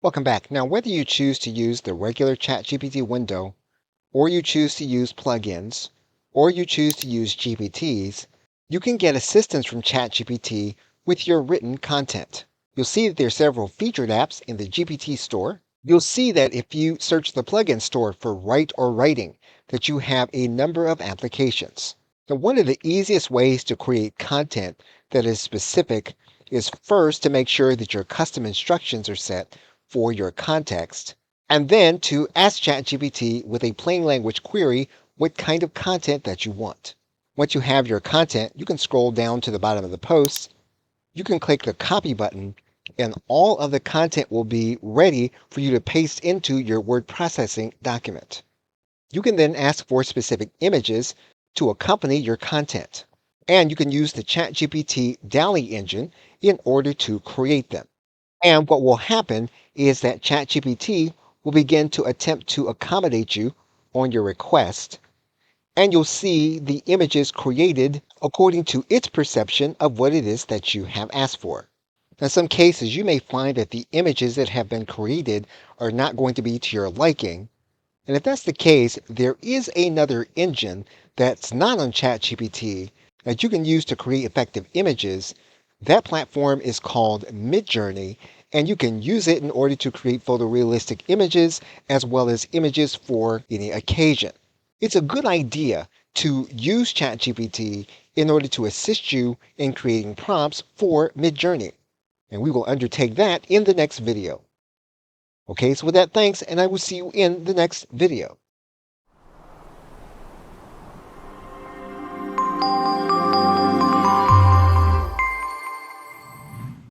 Welcome back. Now, whether you choose to use the regular ChatGPT window, or you choose to use plugins, or you choose to use GPTs, you can get assistance from ChatGPT with your written content. You'll see that there are several featured apps in the GPT store. You'll see that if you search the plugin store for write or writing, that you have a number of applications. Now, one of the easiest ways to create content that is specific is first to make sure that your custom instructions are set for your context, and then to ask ChatGPT with a plain language query what kind of content that you want. Once you have your content, you can scroll down to the bottom of the post. You can click the copy button, and all of the content will be ready for you to paste into your word processing document. You can then ask for specific images to accompany your content. And you can use the ChatGPT DALL-E engine in order to create them. And what will happen is that ChatGPT will begin to attempt to accommodate you on your request, and you'll see the images created according to its perception of what it is that you have asked for. In some cases, you may find that the images that have been created are not going to be to your liking. And if that's the case, there is another engine that's not on ChatGPT that you can use to create effective images. That platform is called Midjourney, and you can use it in order to create photorealistic images as well as images for any occasion. It's a good idea to use ChatGPT in order to assist you in creating prompts for Midjourney. And we will undertake that in the next video. Okay, so with that, thanks, and I will see you in the next video.